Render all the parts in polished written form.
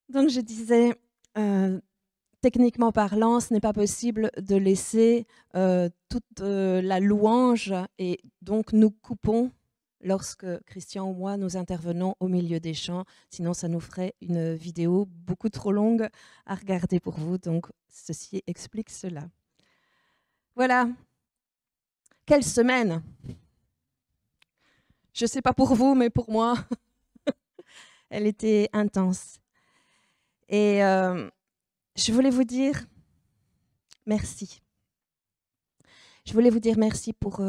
Donc je disais, techniquement parlant, ce n'est pas possible de laisser toute la louange et donc nous coupons lorsque Christian ou moi nous intervenons au milieu des chants, sinon ça nous ferait une vidéo beaucoup trop longue à regarder pour vous, donc ceci explique cela. Voilà, quelle semaine! Je ne sais pas pour vous, mais pour moi, elle était intense. Et je voulais vous dire merci. Je voulais vous dire merci pour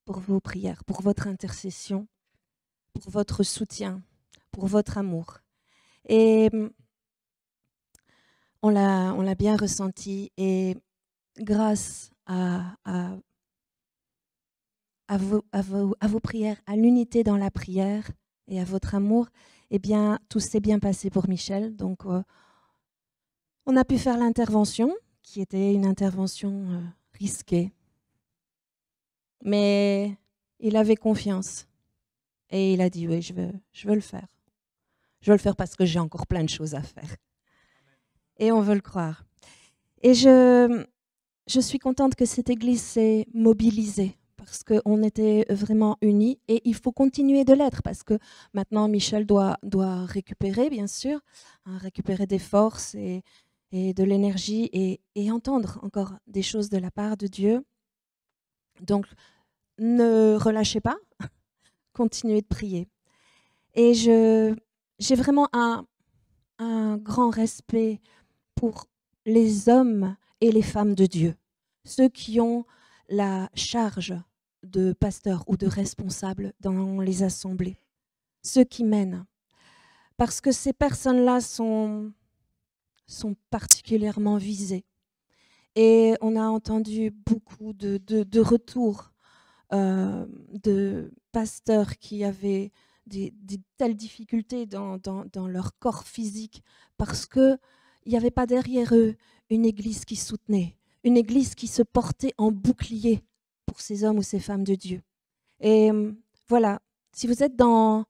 vos prières, pour votre intercession, pour votre soutien, pour votre amour. Et on l'a bien ressenti. Et grâce à vos prières, à l'unité dans la prière et à votre amour, eh bien, tout s'est bien passé pour Michel. Donc, on a pu faire l'intervention, qui était une intervention risquée. Mais il avait confiance. Et il a dit, oui, je veux le faire. Je veux le faire parce que j'ai encore plein de choses à faire. Et on veut le croire. Et je suis contente que cette église s'est mobilisée parce qu'on était vraiment unis et il faut continuer de l'être parce que maintenant Michel doit récupérer, bien sûr, récupérer des forces et de l'énergie et entendre encore des choses de la part de Dieu. Donc, ne relâchez pas, continuez de prier. Et j'ai vraiment un grand respect pour les hommes et les femmes de Dieu, ceux qui ont la charge de pasteur ou de responsable dans les assemblées, ceux qui mènent. Parce que ces personnes-là sont particulièrement visées. Et on a entendu beaucoup de retours de pasteurs qui avaient des telles difficultés dans leur corps physique parce qu'il n'y avait pas derrière eux une église qui soutenait, une église qui se portait en bouclier pour ces hommes ou ces femmes de Dieu. Et voilà, si vous êtes dans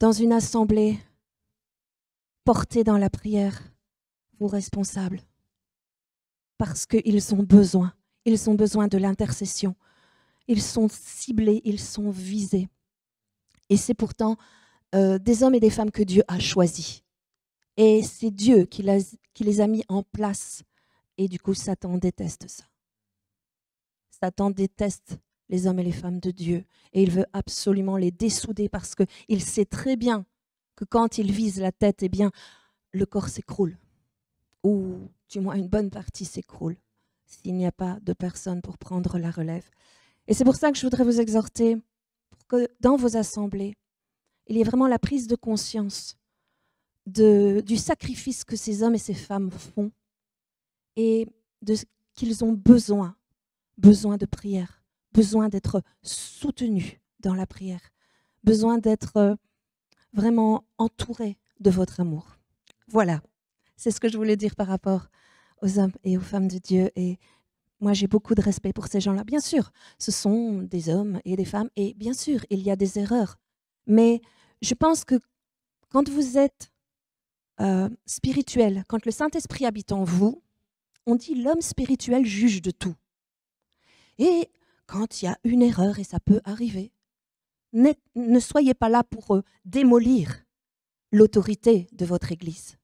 une assemblée, portez dans la prière vos responsables parce qu'ils ont besoin de l'intercession. Ils sont ciblés, ils sont visés. Et c'est pourtant des hommes et des femmes que Dieu a choisis. Et c'est Dieu qui les a mis en place. Et du coup, Satan déteste ça. Satan déteste les hommes et les femmes de Dieu. Et il veut absolument les dessouder parce qu'il sait très bien que quand il vise la tête, eh bien, le corps s'écroule. Ou du moins une bonne partie s'écroule s'il n'y a pas de personne pour prendre la relève. Et c'est pour ça que je voudrais vous exhorter pour que dans vos assemblées, il y ait vraiment la prise de conscience du sacrifice que ces hommes et ces femmes font et de ce qu'ils ont besoin de prière, besoin d'être soutenus dans la prière, besoin d'être vraiment entourés de votre amour. Voilà, c'est ce que je voulais dire par rapport aux hommes et aux femmes de Dieu. Et moi, j'ai beaucoup de respect pour ces gens-là. Bien sûr, ce sont des hommes et des femmes, et bien sûr, il y a des erreurs. Mais je pense que quand vous êtes spirituel, quand le Saint-Esprit habite en vous, on dit l'homme spirituel juge de tout. Et quand il y a une erreur, et ça peut arriver, ne soyez pas là pour démolir l'autorité de votre Église,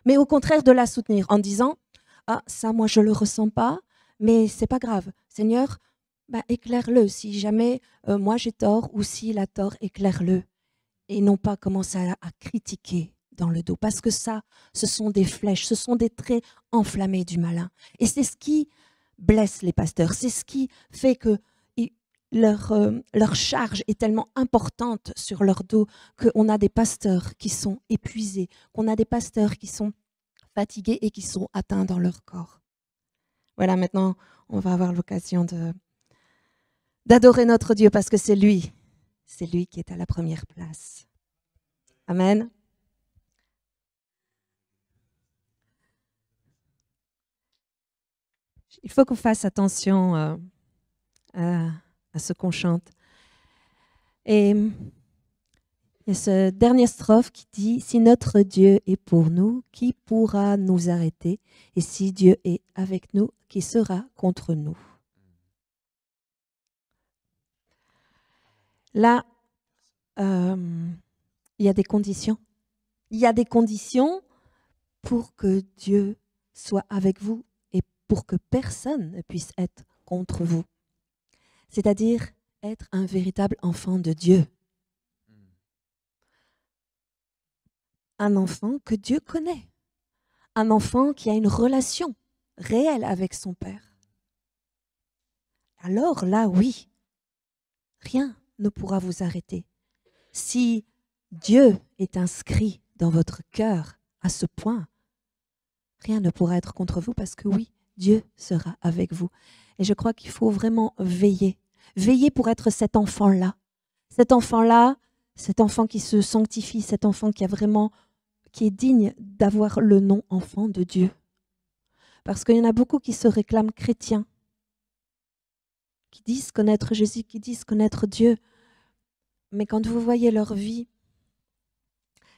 mais au contraire de la soutenir en disant « Ah, ça, moi, je ne le ressens pas, mais c'est pas grave. Seigneur, éclaire-le. Si jamais moi j'ai tort ou s'il a tort, éclaire-le. » Et non pas commencer à critiquer dans le dos. Parce que ça, ce sont des flèches, ce sont des traits enflammés du malin. Et c'est ce qui blesse les pasteurs. C'est ce qui fait que leur charge est tellement importante sur leur dos qu'on a des pasteurs qui sont épuisés, qu'on a des pasteurs qui sont fatigués et qui sont atteints dans leur corps. Voilà, maintenant, on va avoir l'occasion d'adorer notre Dieu parce que c'est lui qui est à la première place. Amen. Il faut qu'on fasse attention à ce qu'on chante. Et Il y a ce dernier strophe qui dit « Si notre Dieu est pour nous, qui pourra nous arrêter? Et si Dieu est avec nous, qui sera contre nous ?» Là, il y a des conditions. Il y a des conditions pour que Dieu soit avec vous et pour que personne ne puisse être contre vous. C'est-à-dire être un véritable enfant de Dieu. Un enfant que Dieu connaît. Un enfant qui a une relation réelle avec son Père. Alors là, oui, rien ne pourra vous arrêter. Si Dieu est inscrit dans votre cœur à ce point, rien ne pourra être contre vous parce que oui, Dieu sera avec vous. Et je crois qu'il faut vraiment veiller. Veiller pour être cet enfant-là. Cet enfant-là, cet enfant qui se sanctifie, cet enfant qui est digne d'avoir le nom enfant de Dieu. Parce qu'il y en a beaucoup qui se réclament chrétiens, qui disent connaître Jésus, qui disent connaître Dieu. Mais quand vous voyez leur vie,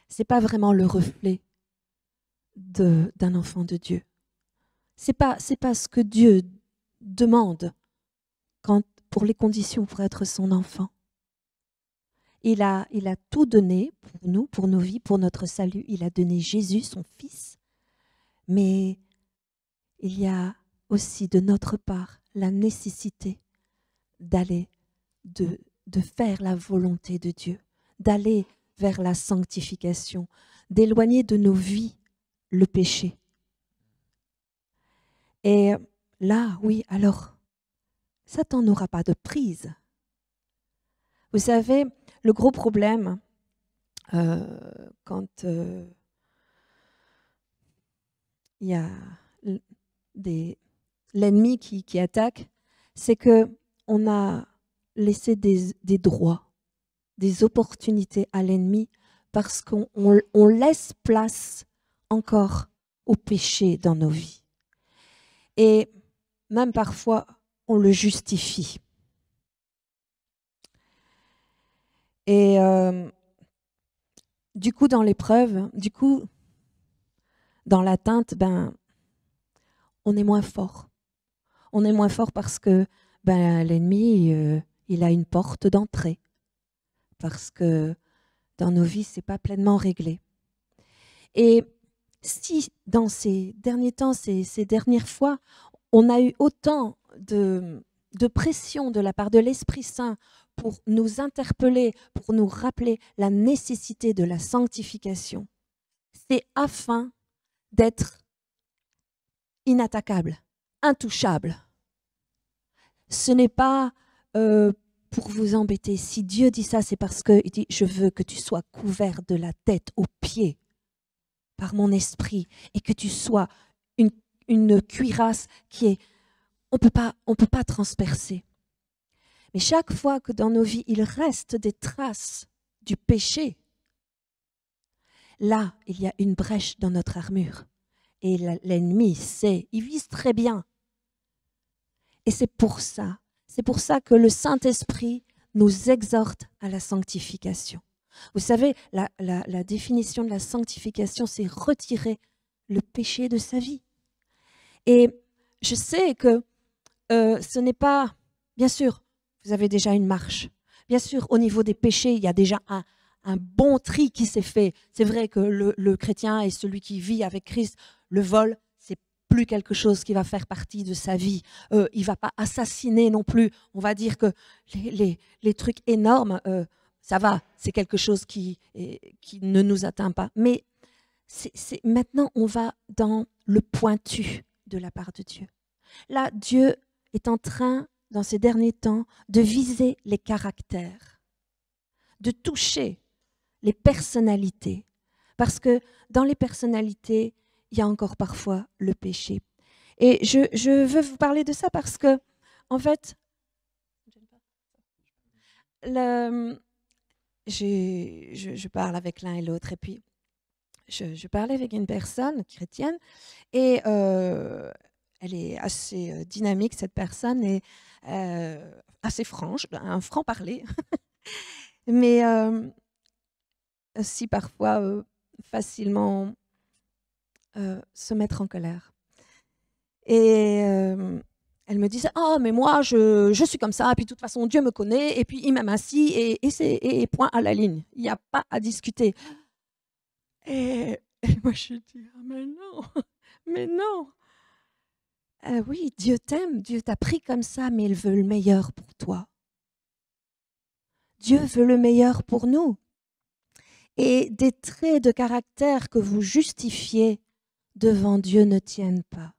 ce n'est pas vraiment le reflet d'un enfant de Dieu. C'est pas ce que Dieu demande pour les conditions pour être son enfant. Il a tout donné pour nous, pour nos vies, pour notre salut. Il a donné Jésus, son Fils. Mais il y a aussi de notre part la nécessité d'aller, de faire la volonté de Dieu, d'aller vers la sanctification, d'éloigner de nos vies le péché. Et là, oui, alors, Satan n'aura pas de prise. Vous savez, le gros problème, quand il y a l'ennemi qui attaque, c'est qu'on a laissé des droits, des opportunités à l'ennemi parce qu'on laisse place encore au péché dans nos vies. Et même parfois, on le justifie. Et du coup, dans l'épreuve, dans l'atteinte, on est moins fort. On est moins fort parce que l'ennemi, il a une porte d'entrée. Parce que dans nos vies, ce n'est pas pleinement réglé. Et si dans ces derniers temps, ces dernières fois, on a eu autant de pression de la part de l'Esprit Saint pour nous interpeller, pour nous rappeler la nécessité de la sanctification, c'est afin d'être inattaquable, intouchable. Ce n'est pas pour vous embêter. Si Dieu dit ça, c'est parce qu'il dit « Je veux que tu sois couvert de la tête aux pieds par mon esprit et que tu sois une cuirasse qui est... » On peut pas transpercer. Mais chaque fois que dans nos vies, il reste des traces du péché, là, il y a une brèche dans notre armure. Et l'ennemi sait, il vise très bien. Et c'est pour ça que le Saint-Esprit nous exhorte à la sanctification. Vous savez, la définition de la sanctification, c'est retirer le péché de sa vie. Et je sais que ce n'est pas... Bien sûr, vous avez déjà une marche. Bien sûr, au niveau des péchés, il y a déjà un bon tri qui s'est fait. C'est vrai que le chrétien est celui qui vit avec Christ. Le vol, c'est plus quelque chose qui va faire partie de sa vie. Il ne va pas assassiner non plus. On va dire que les trucs énormes, ça va, c'est quelque chose qui ne nous atteint pas. Mais maintenant, on va dans le pointu de la part de Dieu. Là, Dieu est en train, dans ces derniers temps, de viser les caractères, de toucher les personnalités. Parce que dans les personnalités, il y a encore parfois le péché. Et je veux vous parler de ça parce que, en fait, je parle avec l'un et l'autre. Et puis, je parlais avec une personne chrétienne et elle est assez dynamique, cette personne, et assez franche, un franc-parler. Mais aussi parfois facilement se mettre en colère. Et elle me disait, oh, mais moi, je suis comme ça, puis de toute façon, Dieu me connaît, et puis il m'aime ainsi, et point à la ligne. Il n'y a pas à discuter. Et moi, je dis, ah, mais non, mais non. Oui, Dieu t'aime, Dieu t'a pris comme ça, mais il veut le meilleur pour toi. Dieu veut le meilleur pour nous. Et des traits de caractère que vous justifiez devant Dieu ne tiennent pas.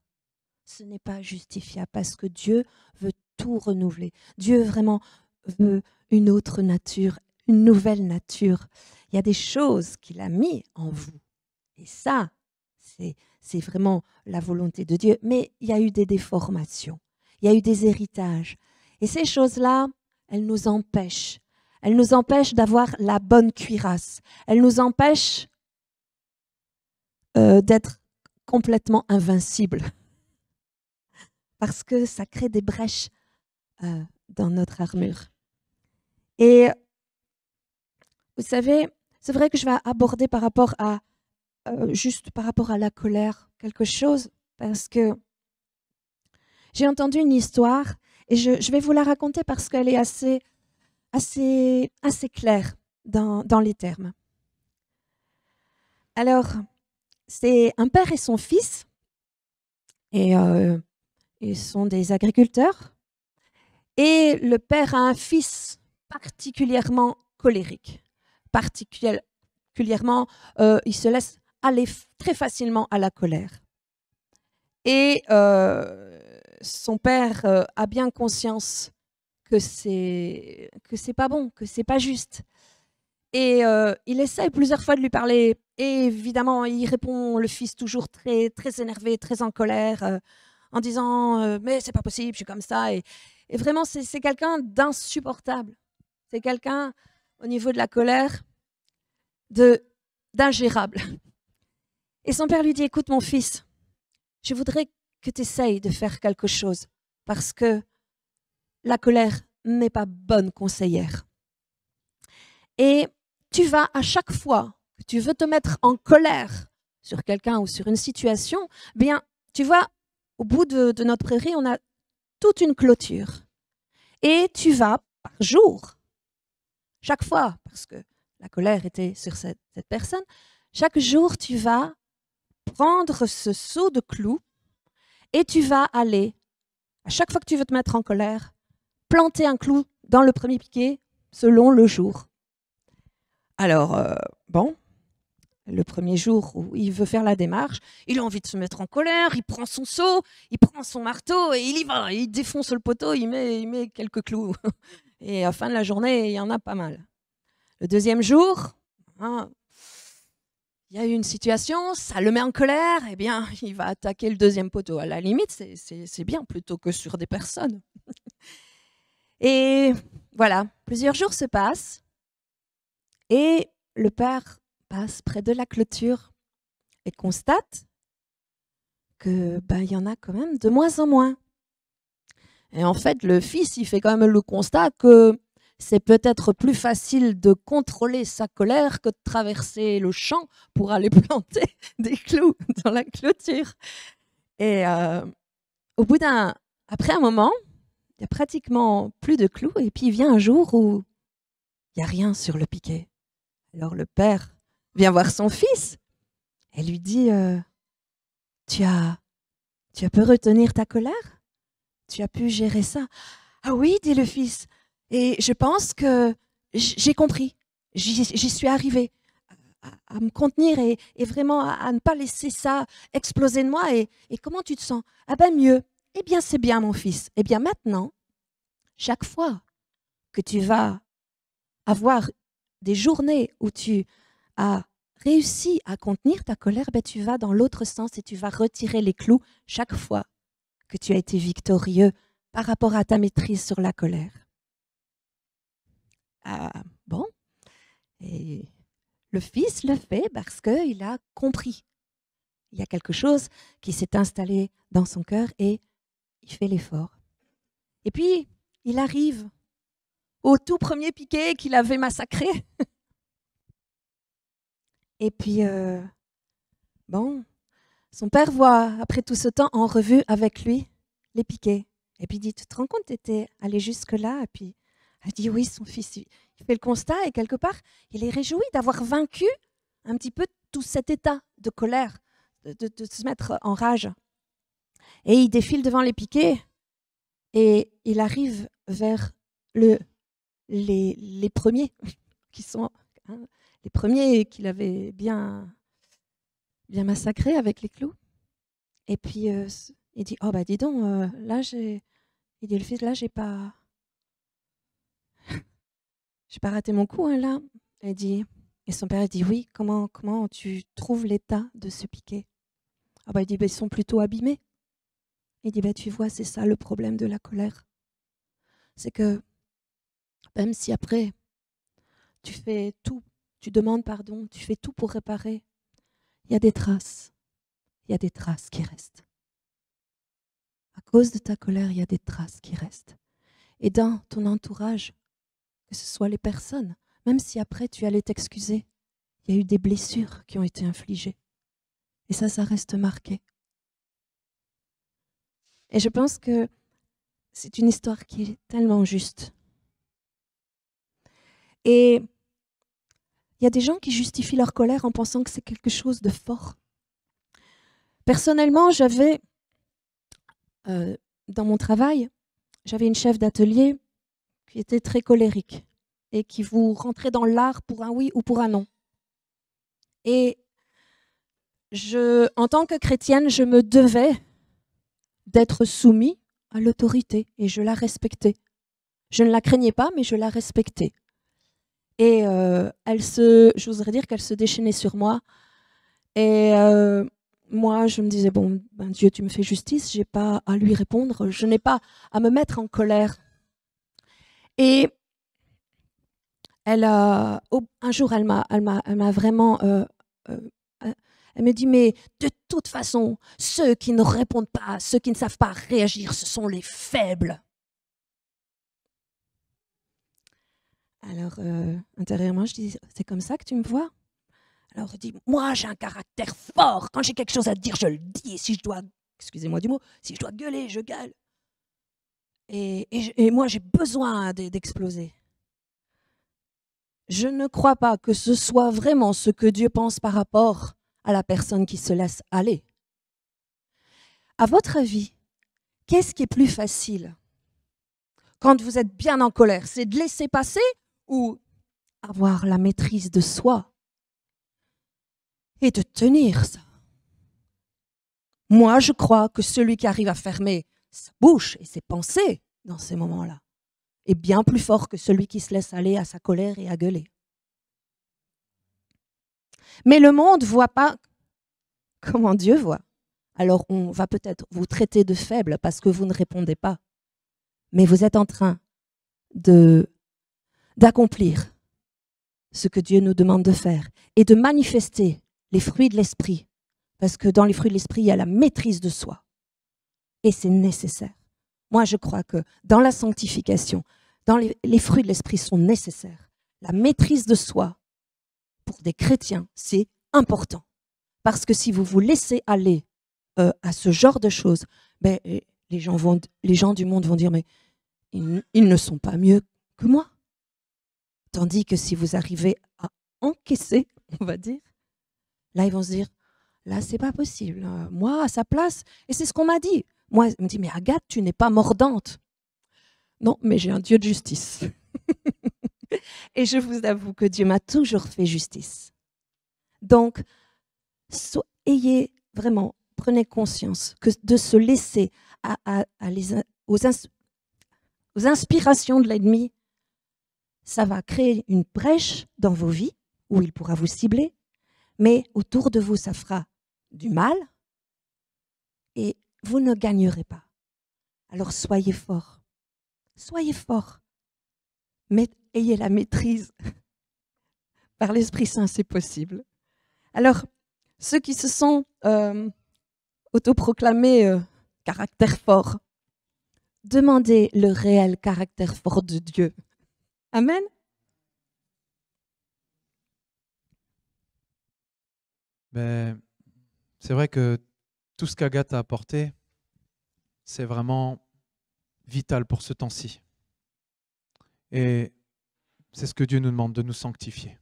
Ce n'est pas justifiable parce que Dieu veut tout renouveler. Dieu vraiment veut une autre nature, une nouvelle nature. Il y a des choses qu'il a mis en vous. Et ça, c'est vraiment la volonté de Dieu. Mais il y a eu des déformations, il y a eu des héritages. Et ces choses-là, elles nous empêchent. Elles nous empêchent d'avoir la bonne cuirasse. Elles nous empêchent d'être complètement invincibles. Parce que ça crée des brèches dans notre armure. Et vous savez, c'est vrai que je vais aborder par rapport à juste par rapport à la colère quelque chose, parce que j'ai entendu une histoire et je vais vous la raconter parce qu'elle est assez claire dans les termes. Alors, c'est un père et son fils, et ils sont des agriculteurs, et le père a un fils particulièrement colérique, particulièrement, il se laisse aller très facilement à la colère. Et son père a bien conscience que c'est pas bon, que c'est pas juste. Et il essaye plusieurs fois de lui parler. Et évidemment, il répond, le fils, toujours très, très énervé, très en colère, en disant mais c'est pas possible, je suis comme ça. Et vraiment, c'est quelqu'un d'insupportable. C'est quelqu'un, au niveau de la colère, d'ingérable. Et son père lui dit, écoute mon fils, je voudrais que tu essayes de faire quelque chose parce que la colère n'est pas bonne conseillère. Et tu vas, à chaque fois que tu veux te mettre en colère sur quelqu'un ou sur une situation, bien, tu vois, au bout de notre prairie, on a toute une clôture. Et tu vas, par jour, chaque fois, parce que la colère était sur cette personne, chaque jour, tu vas prendre ce seau de clous et tu vas aller, à chaque fois que tu veux te mettre en colère, planter un clou dans le premier piquet selon le jour. Alors, bon, le premier jour où il veut faire la démarche, il a envie de se mettre en colère, il prend son seau, il prend son marteau et il y va, il défonce le poteau, il met quelques clous. Et à la fin de la journée, il y en a pas mal. Le deuxième jour, hein, il y a eu une situation, ça le met en colère, eh bien, il va attaquer le deuxième poteau. À la limite, c'est bien plutôt que sur des personnes. Et voilà, plusieurs jours se passent et le père passe près de la clôture et constate que il y en a quand même de moins en moins. Et en fait, le fils, il fait quand même le constat que c'est peut-être plus facile de contrôler sa colère que de traverser le champ pour aller planter des clous dans la clôture. Et après un moment, il n'y a pratiquement plus de clous. Et puis il vient un jour où il n'y a rien sur le piquet. Alors le père vient voir son fils et lui dit tu as pu retenir ta colère? Tu as pu gérer ça? Ah oui, dit le fils. Et je pense que j'ai compris. J'y suis arrivée à me contenir et vraiment à ne pas laisser ça exploser de moi. Et comment tu te sens? Ah ben mieux. Eh bien, c'est bien, mon fils. Eh bien, maintenant, chaque fois que tu vas avoir des journées où tu as réussi à contenir ta colère, ben, tu vas dans l'autre sens et tu vas retirer les clous chaque fois que tu as été victorieux par rapport à ta maîtrise sur la colère. Bon, et le fils le fait parce qu'il a compris. Il y a quelque chose qui s'est installé dans son cœur et il fait l'effort. Et puis, il arrive au tout premier piquet qu'il avait massacré. Et puis, bon, son père voit, après tout ce temps, en revue avec lui, les piquets. Et puis il dit, tu te rends compte, tu étais allé jusque-là? Et puis elle dit, oui, son fils, il fait le constat et quelque part, il est réjoui d'avoir vaincu un petit peu tout cet état de colère, de se mettre en rage. Et il défile devant les piquets et il arrive vers les premiers, qui sont hein, les premiers qu'il avait bien massacrés avec les clous. Et puis il dit, oh bah dis donc, là il dit, le fils, là j'ai pas raté mon coup, hein, là. Elle dit, et son père dit, oui, comment tu trouves l'état de ce piquet? Ah bah il dit, bah, ils sont plutôt abîmés. Il dit, bah tu vois, c'est ça le problème de la colère. C'est que même si après tu fais tout, tu demandes pardon, tu fais tout pour réparer, il y a des traces. Il y a des traces qui restent. À cause de ta colère, il y a des traces qui restent. Et dans ton entourage, que ce soit les personnes, même si après tu allais t'excuser, il y a eu des blessures qui ont été infligées. Et ça reste marqué. Et je pense que c'est une histoire qui est tellement juste. Et il y a des gens qui justifient leur colère en pensant que c'est quelque chose de fort. Personnellement, dans mon travail, j'avais une chef d'atelier qui était très colérique et qui vous rentrait dans l'art pour un oui ou pour un non. Et en tant que chrétienne, je me devais d'être soumise à l'autorité et je la respectais. Je ne la craignais pas, mais je la respectais. Et j'oserais dire qu'elle se déchaînait sur moi. Et moi, je me disais, bon, ben, Dieu, tu me fais justice, je n'ai pas à lui répondre, je n'ai pas à me mettre en colère. Et un jour, elle m'a vraiment... elle me dit, mais de toute façon, ceux qui ne répondent pas, ceux qui ne savent pas réagir, ce sont les faibles. Alors, intérieurement, je dis, c'est comme ça que tu me vois? Alors, elle dit, moi, j'ai un caractère fort. Quand j'ai quelque chose à dire, je le dis. Et si je dois, excusez-moi du mot, si je dois gueuler, je gueule. Et moi, j'ai besoin d'exploser. Je ne crois pas que ce soit vraiment ce que Dieu pense par rapport à la personne qui se laisse aller. À votre avis, qu'est-ce qui est plus facile quand vous êtes bien en colère? C'est de laisser passer ou avoir la maîtrise de soi et de tenir ça? Moi, je crois que celui qui arrive à fermer sa bouche et ses pensées dans ces moments-là est bien plus fort que celui qui se laisse aller à sa colère et à gueuler. Mais le monde ne voit pas comment Dieu voit. Alors on va peut-être vous traiter de faible parce que vous ne répondez pas. Mais vous êtes en train d'accomplir ce que Dieu nous demande de faire et de manifester les fruits de l'esprit. Parce que dans les fruits de l'esprit, il y a la maîtrise de soi. Et c'est nécessaire. Moi, je crois que dans la sanctification, les fruits de l'esprit sont nécessaires. La maîtrise de soi, pour des chrétiens, c'est important. Parce que si vous vous laissez aller à ce genre de choses, ben, les gens du monde vont dire, mais ils ne sont pas mieux que moi. Tandis que si vous arrivez à encaisser, on va dire, là, ils vont se dire, là, c'est pas possible. Moi, à sa place, et c'est ce qu'on m'a dit. Moi, on me dit, mais Agathe, tu n'es pas mordante. Non, mais j'ai un Dieu de justice. Et je vous avoue que Dieu m'a toujours fait justice. Donc, prenez conscience que de se laisser aux inspirations de l'ennemi, ça va créer une brèche dans vos vies où il pourra vous cibler, mais autour de vous, ça fera du mal et vous ne gagnerez pas. Alors soyez forts. Soyez forts. Mais ayez la maîtrise. Par l'Esprit Saint, c'est possible. Alors, ceux qui se sont autoproclamés caractère fort, demandez le réel caractère fort de Dieu. Amen. Ben, c'est vrai que tout ce qu'Agathe a apporté, c'est vraiment vital pour ce temps-ci. Et c'est ce que Dieu nous demande, de nous sanctifier.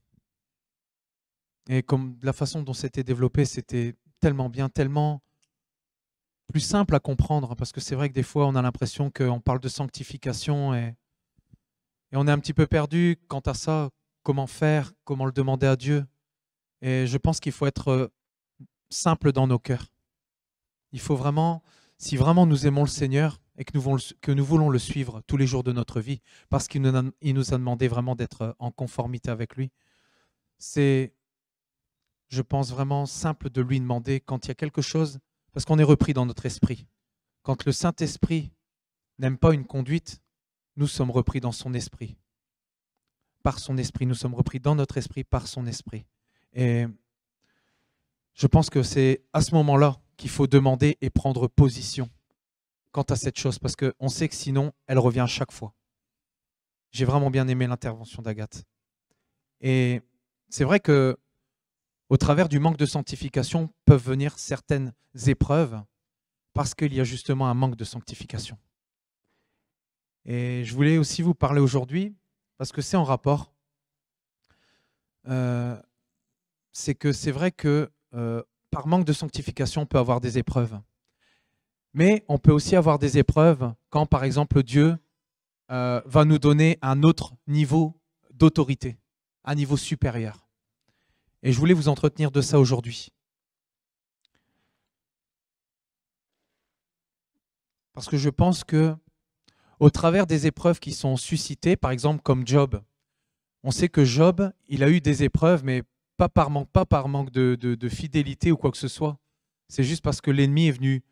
Et comme la façon dont c'était développé, c'était tellement bien, tellement plus simple à comprendre, parce que c'est vrai que des fois, on a l'impression qu'on parle de sanctification et on est un petit peu perdu quant à ça, comment faire, comment le demander à Dieu. Et je pense qu'il faut être simple dans nos cœurs. Il faut vraiment, si vraiment nous aimons le Seigneur et que nous voulons le suivre tous les jours de notre vie, parce qu'il nous a demandé vraiment d'être en conformité avec lui, c'est, je pense, vraiment simple de lui demander quand il y a quelque chose, parce qu'on est repris dans notre esprit. Quand le Saint-Esprit n'aime pas une conduite, nous sommes repris dans son esprit. Par son esprit, nous sommes repris dans notre esprit par son esprit. Et je pense que c'est à ce moment-là qu'il faut demander et prendre position quant à cette chose, parce qu'on sait que sinon, elle revient à chaque fois. J'ai vraiment bien aimé l'intervention d'Agathe. Et c'est vrai que au travers du manque de sanctification peuvent venir certaines épreuves parce qu'il y a justement un manque de sanctification. Et je voulais aussi vous parler aujourd'hui, parce que c'est en rapport, c'est que c'est vrai que par manque de sanctification, on peut avoir des épreuves. Mais on peut aussi avoir des épreuves quand, par exemple, Dieu va nous donner un autre niveau d'autorité, un niveau supérieur. Et je voulais vous entretenir de ça aujourd'hui. Parce que je pense que au travers des épreuves qui sont suscitées, par exemple comme Job, on sait que Job, il a eu des épreuves, mais pas par manque de fidélité ou quoi que ce soit. C'est juste parce que l'ennemi est venu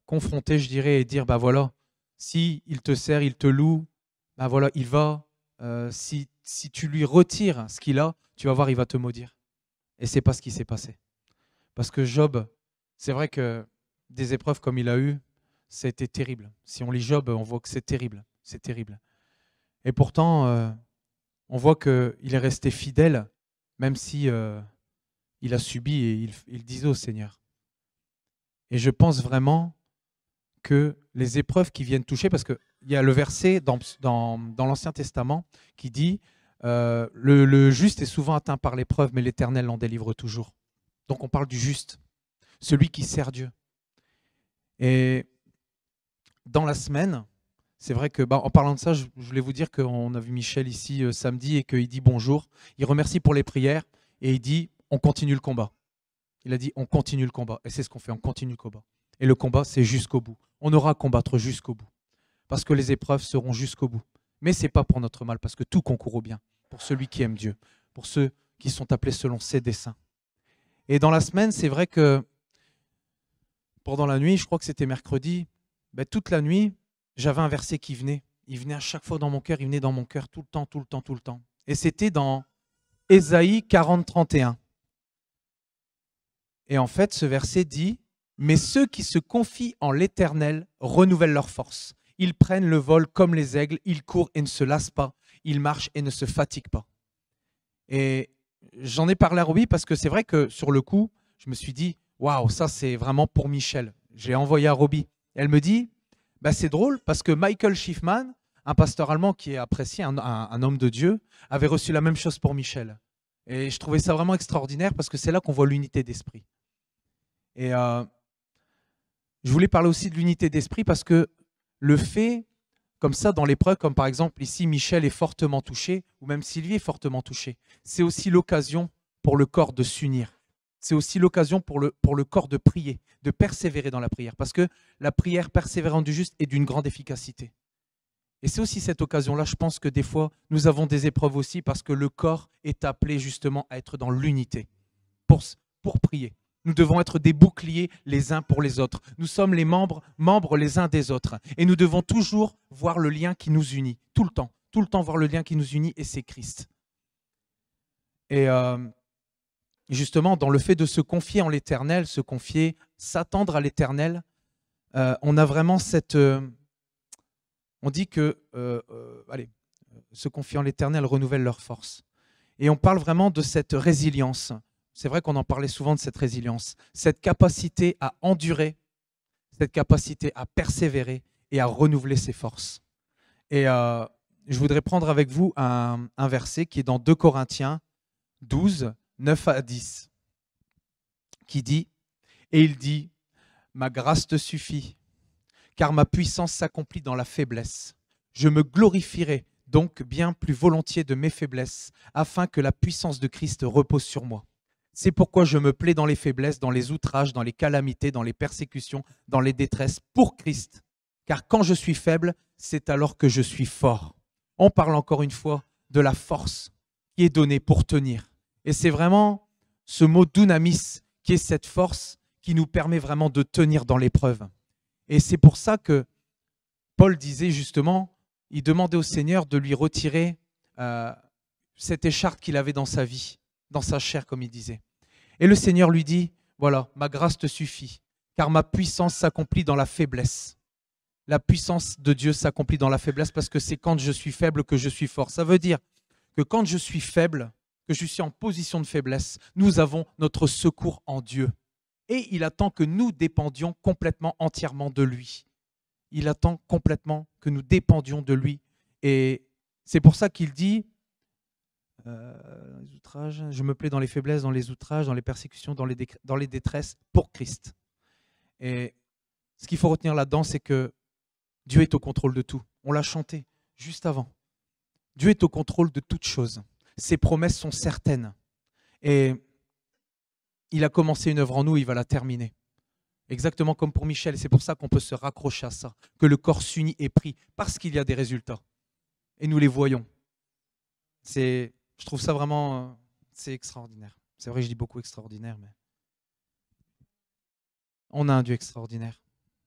confronter, je dirais, et dire, bah voilà, si il te sert, il te loue, bah voilà, il va. Si tu lui retires ce qu'il a, tu vas voir, il va te maudire. Et c'est pas ce qui s'est passé. Parce que Job, c'est vrai que des épreuves comme il a eu, c'était terrible. Si on lit Job, on voit que c'est terrible. C'est terrible. Et pourtant, on voit qu'il est resté fidèle, même si il a subi et il disait au Seigneur. Et je pense vraiment que les épreuves qui viennent toucher, parce qu'il y a le verset dans l'Ancien Testament qui dit le juste est souvent atteint par l'épreuve, mais l'Éternel l'en délivre toujours. Donc on parle du juste, celui qui sert Dieu. Et dans la semaine, c'est vrai que, en parlant de ça, je voulais vous dire qu'on a vu Michel ici samedi et qu'il dit bonjour. Il remercie pour les prières et il dit on continue le combat. Il a dit on continue le combat. Et c'est ce qu'on fait, on continue le combat. Et le combat, c'est jusqu'au bout. On aura à combattre jusqu'au bout. Parce que les épreuves seront jusqu'au bout. Mais ce n'est pas pour notre mal, parce que tout concourt au bien. Pour celui qui aime Dieu. Pour ceux qui sont appelés selon ses desseins. Et dans la semaine, c'est vrai que pendant la nuit, je crois que c'était mercredi, toute la nuit, j'avais un verset qui venait. Il venait à chaque fois dans mon cœur, il venait dans mon cœur tout le temps, tout le temps, tout le temps. Et c'était dans Ésaïe 40, 31. Et en fait, ce verset dit « Mais ceux qui se confient en l'Éternel renouvellent leur force. Ils prennent le vol comme les aigles, ils courent et ne se lassent pas, ils marchent et ne se fatiguent pas. » Et j'en ai parlé à Roby parce que c'est vrai que sur le coup, je me suis dit « Waouh, ça c'est vraiment pour Michel. » J'ai envoyé à Roby. Elle me dit c'est drôle parce que Michael Schiffman, un pasteur allemand qui est apprécié, un homme de Dieu, avait reçu la même chose pour Michel. Et je trouvais ça vraiment extraordinaire parce que c'est là qu'on voit l'unité d'esprit. Et je voulais parler aussi de l'unité d'esprit parce que le fait, comme ça, dans l'épreuve, comme par exemple ici, Michel est fortement touché, ou même Sylvie est fortement touchée, c'est aussi l'occasion pour le corps de s'unir. C'est aussi l'occasion pour le corps de prier, de persévérer dans la prière, parce que la prière persévérante du juste est d'une grande efficacité. Et c'est aussi cette occasion-là, je pense que des fois, nous avons des épreuves aussi, parce que le corps est appelé justement à être dans l'unité pour prier. Nous devons être des boucliers les uns pour les autres. Nous sommes les membres les uns des autres. Et nous devons toujours voir le lien qui nous unit, tout le temps voir le lien qui nous unit, et c'est Christ. Et justement, dans le fait de se confier en l'Éternel, se confier, s'attendre à l'Éternel, on a vraiment cette... on dit que, se confier en l'Éternel renouvelle leur force. Et on parle vraiment de cette résilience c'est vrai qu'on en parlait souvent de cette résilience, cette capacité à endurer, cette capacité à persévérer et à renouveler ses forces. Et je voudrais prendre avec vous un verset qui est dans 2 Corinthiens 12, 9 à 10, qui dit, et il dit, ma grâce te suffit, car ma puissance s'accomplit dans la faiblesse. Je me glorifierai donc bien plus volontiers de mes faiblesses, afin que la puissance de Christ repose sur moi. C'est pourquoi je me plais dans les faiblesses, dans les outrages, dans les calamités, dans les persécutions, dans les détresses, pour Christ. Car quand je suis faible, c'est alors que je suis fort. On parle encore une fois de la force qui est donnée pour tenir. Et c'est vraiment ce mot dunamis qui est cette force qui nous permet vraiment de tenir dans l'épreuve. Et c'est pour ça que Paul disait justement, il demandait au Seigneur de lui retirer cette écharpe qu'il avait dans sa vie, dans sa chair, comme il disait. Et le Seigneur lui dit, voilà, ma grâce te suffit, car ma puissance s'accomplit dans la faiblesse. La puissance de Dieu s'accomplit dans la faiblesse parce que c'est quand je suis faible que je suis fort. Ça veut dire que quand je suis faible, que je suis en position de faiblesse, nous avons notre secours en Dieu. Et il attend que nous dépendions complètement, entièrement de lui. Il attend complètement que nous dépendions de lui. Et c'est pour ça qu'il dit, les outrages, je me plais dans les faiblesses, dans les outrages, dans les persécutions, dans les détresses, pour Christ. Et ce qu'il faut retenir là-dedans, c'est que Dieu est au contrôle de tout. On l'a chanté juste avant. Dieu est au contrôle de toutes choses. Ses promesses sont certaines. Et il a commencé une œuvre en nous, il va la terminer. Exactement comme pour Michel. Et c'est pour ça qu'on peut se raccrocher à ça. Que le corps s'unit et prie. Parce qu'il y a des résultats. Et nous les voyons. Je trouve ça vraiment c'est extraordinaire. C'est vrai que je dis beaucoup extraordinaire, mais on a un Dieu extraordinaire.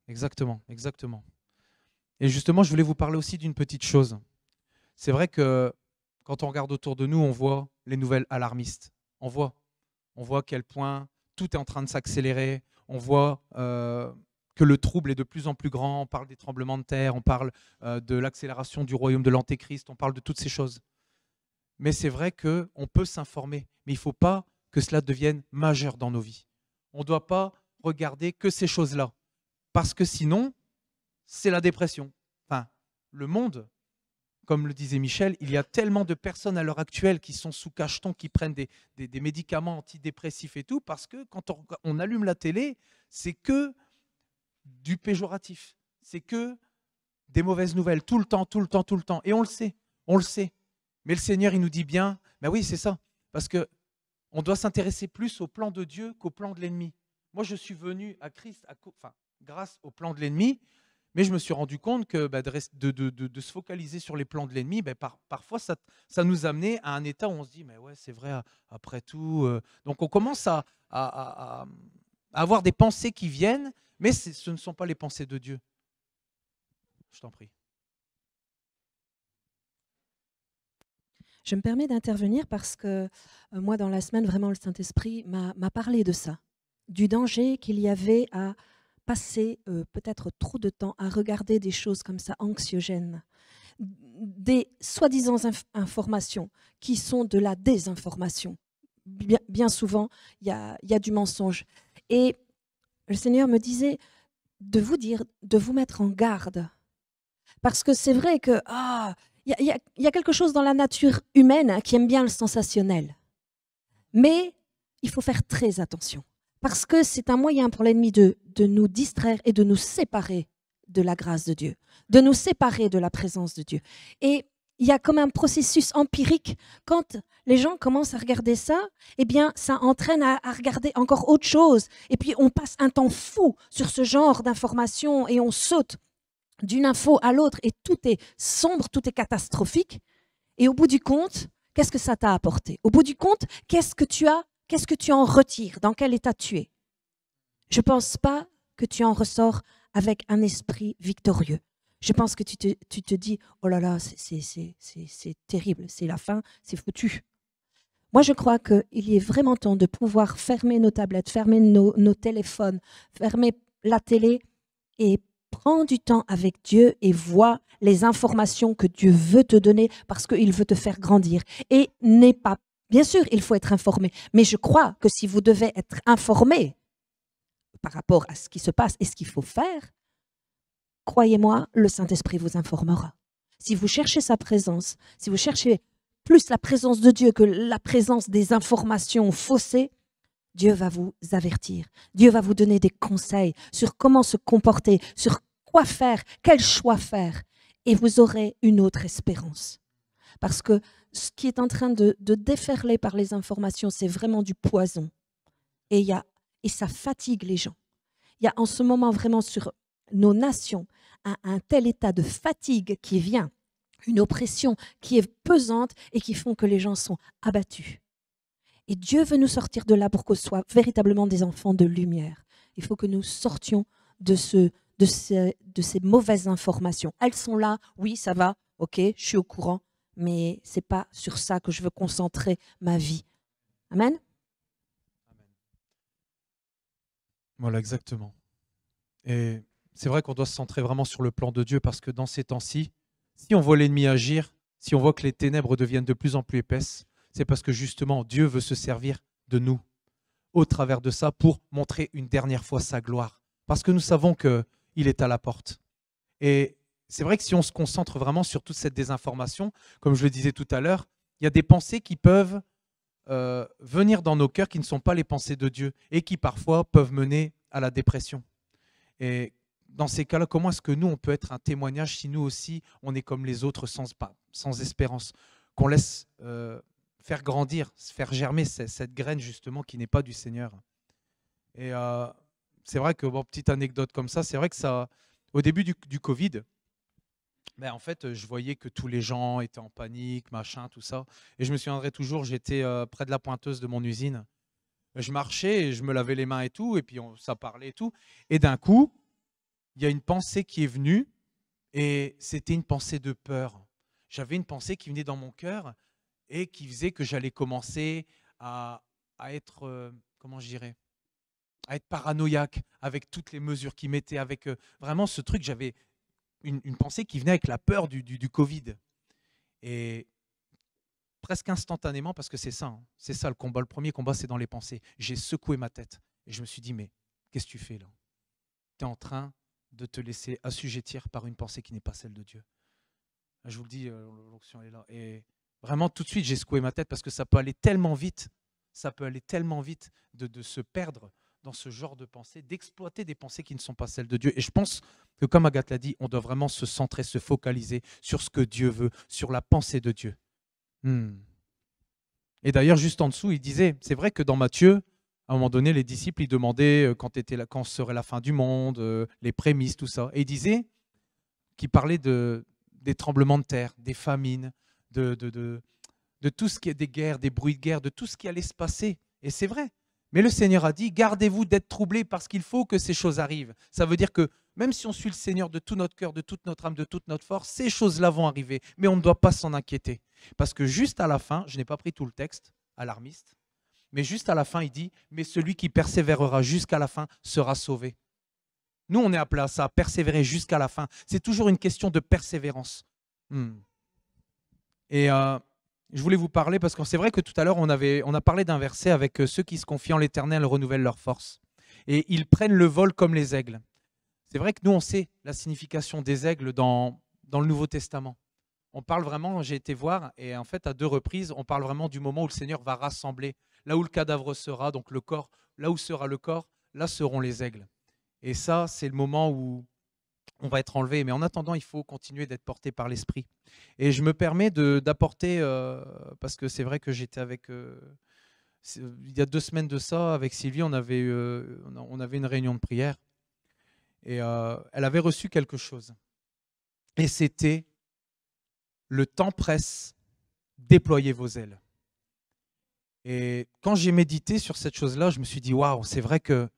Exactement, exactement. Et justement, je voulais vous parler aussi d'une petite chose. C'est vrai que quand on regarde autour de nous, on voit les nouvelles alarmistes. On voit à quel point tout est en train de s'accélérer. On voit que le trouble est de plus en plus grand. On parle des tremblements de terre, on parle de l'accélération du royaume de l'antéchrist, on parle de toutes ces choses. Mais c'est vrai qu'on peut s'informer, mais il ne faut pas que cela devienne majeur dans nos vies. On ne doit pas regarder que ces choses-là, parce que sinon, c'est la dépression. Enfin, le monde, comme le disait Michel, il y a tellement de personnes à l'heure actuelle qui sont sous cacheton, qui prennent des médicaments antidépressifs et tout, parce que quand on allume la télé, c'est que du péjoratif, c'est que des mauvaises nouvelles, tout le temps, tout le temps, tout le temps. Et on le sait. Mais le Seigneur, il nous dit bien, ben oui, c'est ça, parce qu'on doit s'intéresser plus au plan de Dieu qu'au plan de l'ennemi. Moi, je suis venu à Christ grâce au plan de l'ennemi, mais je me suis rendu compte que de se focaliser sur les plans de l'ennemi, parfois, ça nous amenait à un état où on se dit, mais ouais, c'est vrai, après tout. Donc, on commence à avoir des pensées qui viennent, mais ce ne sont pas les pensées de Dieu. Je t'en prie. Je me permets d'intervenir parce que moi, dans la semaine, vraiment, le Saint-Esprit m'a parlé de ça, du danger qu'il y avait à passer peut-être trop de temps à regarder des choses comme ça, anxiogènes, des soi-disant informations qui sont de la désinformation. Bien souvent, il y a du mensonge. Et le Seigneur me disait de vous dire, de vous mettre en garde. Parce que c'est vrai que il y a quelque chose dans la nature humaine qui aime bien le sensationnel. Mais il faut faire très attention. Parce que c'est un moyen pour l'ennemi de nous distraire et de nous séparer de la grâce de Dieu, de nous séparer de la présence de Dieu. Et il y a comme un processus empirique. Quand les gens commencent à regarder ça, eh bien, ça entraîne à regarder encore autre chose. Et puis, on passe un temps fou sur ce genre d'informations et on saute d'une info à l'autre et tout est sombre, tout est catastrophique. Et au bout du compte, qu'est-ce que ça t'a apporté? Au bout du compte, qu'est-ce que tu en retires? Dans quel état tu es? Je ne pense pas que tu en ressors avec un esprit victorieux. Je pense que tu te dis, oh là là, c'est terrible, c'est la fin, c'est foutu. Moi, je crois qu'il est vraiment temps de pouvoir fermer nos tablettes, fermer nos téléphones, fermer la télé et prends du temps avec Dieu et vois les informations que Dieu veut te donner parce qu'il veut te faire grandir. Et n'aie pas Bien sûr, il faut être informé. Mais je crois que si vous devez être informé par rapport à ce qui se passe et ce qu'il faut faire, croyez-moi, le Saint-Esprit vous informera. Si vous cherchez sa présence, si vous cherchez plus la présence de Dieu que la présence des informations faussées, Dieu va vous avertir. Dieu va vous donner des conseils sur comment se comporter, sur quoi faire, quel choix faire. Et vous aurez une autre espérance. Parce que ce qui est en train de déferler par les informations, c'est vraiment du poison. Et ça fatigue les gens. Il y a en ce moment vraiment sur nos nations un tel état de fatigue qui vient, une oppression qui est pesante et qui font que les gens sont abattus. Et Dieu veut nous sortir de là pour qu'on soit véritablement des enfants de lumière. Il faut que nous sortions de ces mauvaises informations. Elles sont là, oui, ça va, ok, je suis au courant, mais ce n'est pas sur ça que je veux concentrer ma vie. Amen. Voilà, exactement. Et c'est vrai qu'on doit se centrer vraiment sur le plan de Dieu parce que dans ces temps-ci, si on voit l'ennemi agir, si on voit que les ténèbres deviennent de plus en plus épaisses, c'est parce que justement Dieu veut se servir de nous au travers de ça pour montrer une dernière fois sa gloire. Parce que nous savons qu'il est à la porte. Et c'est vrai que si on se concentre vraiment sur toute cette désinformation, comme je le disais tout à l'heure, il y a des pensées qui peuvent venir dans nos cœurs qui ne sont pas les pensées de Dieu et qui parfois peuvent mener à la dépression. Et dans ces cas-là, comment est-ce que nous, on peut être un témoignage si nous aussi, on est comme les autres sans espérance, qu'on laisse faire grandir, faire germer cette graine justement qui n'est pas du Seigneur. Et c'est vrai que, bon, petite anecdote comme ça, c'est vrai que ça, au début du Covid, ben, en fait, je voyais que tous les gens étaient en panique, machin, tout ça. Et je me souviendrai toujours, j'étais près de la pointeuse de mon usine. Je marchais et je me lavais les mains et tout, et puis ça parlait et tout. Et d'un coup, il y a une pensée qui est venue, et c'était une pensée de peur. J'avais une pensée qui venait dans mon cœur et qui faisait que j'allais commencer à être, comment je dirais, à être paranoïaque avec toutes les mesures qu'ils mettaient, avec vraiment ce truc, j'avais une pensée qui venait avec la peur du Covid. Et presque instantanément, parce que c'est ça, hein, c'est ça le combat. Le premier combat, c'est dans les pensées. J'ai secoué ma tête et je me suis dit, mais qu'est-ce que tu fais là? Tu es en train de te laisser assujettir par une pensée qui n'est pas celle de Dieu. Je vous le dis, l'onction est là. Et vraiment, tout de suite, j'ai secoué ma tête parce que ça peut aller tellement vite, de se perdre dans ce genre de pensée, d'exploiter des pensées qui ne sont pas celles de Dieu. Et je pense que, comme Agathe l'a dit, on doit vraiment se centrer, se focaliser sur ce que Dieu veut, sur la pensée de Dieu. Et d'ailleurs, juste en dessous, il disait, c'est vrai que dans Matthieu, à un moment donné, les disciples, ils demandaient quand serait la fin du monde, les prémices, tout ça. Et il disait qu'il parlait des tremblements de terre, des famines, de tout ce qui est des guerres, des bruits de guerre, de tout ce qui allait se passer. Et c'est vrai. Mais le Seigneur a dit, gardez-vous d'être troublés parce qu'il faut que ces choses arrivent. Ça veut dire que même si on suit le Seigneur de tout notre cœur, de toute notre âme, de toute notre force, ces choses-là vont arriver. Mais on ne doit pas s'en inquiéter. Parce que juste à la fin, je n'ai pas pris tout le texte, alarmiste, mais juste à la fin, il dit, mais celui qui persévérera jusqu'à la fin sera sauvé. Nous, on est appelés à ça, à persévérer jusqu'à la fin. C'est toujours une question de persévérance. Et je voulais vous parler, parce que c'est vrai que tout à l'heure, on a parlé d'un verset avec ceux qui se confient en l'Éternel renouvellent leur force. Et ils prennent le vol comme les aigles. C'est vrai que nous, on sait la signification des aigles dans le Nouveau Testament. On parle vraiment, j'ai été voir, et en fait, à 2 reprises, on parle vraiment du moment où le Seigneur va rassembler. Là où le cadavre sera, donc le corps, là où sera le corps, là seront les aigles. Et ça, c'est le moment où on va être enlevé. Mais en attendant, il faut continuer d'être porté par l'Esprit. Et je me permets d'apporter, parce que c'est vrai que j'étais avec... il y a 2 semaines de ça, avec Sylvie, on avait une réunion de prière. Et elle avait reçu quelque chose. Et c'était « Le temps presse, déployez vos ailes ». Et quand j'ai médité sur cette chose-là, je me suis dit, waouh, c'est vrai que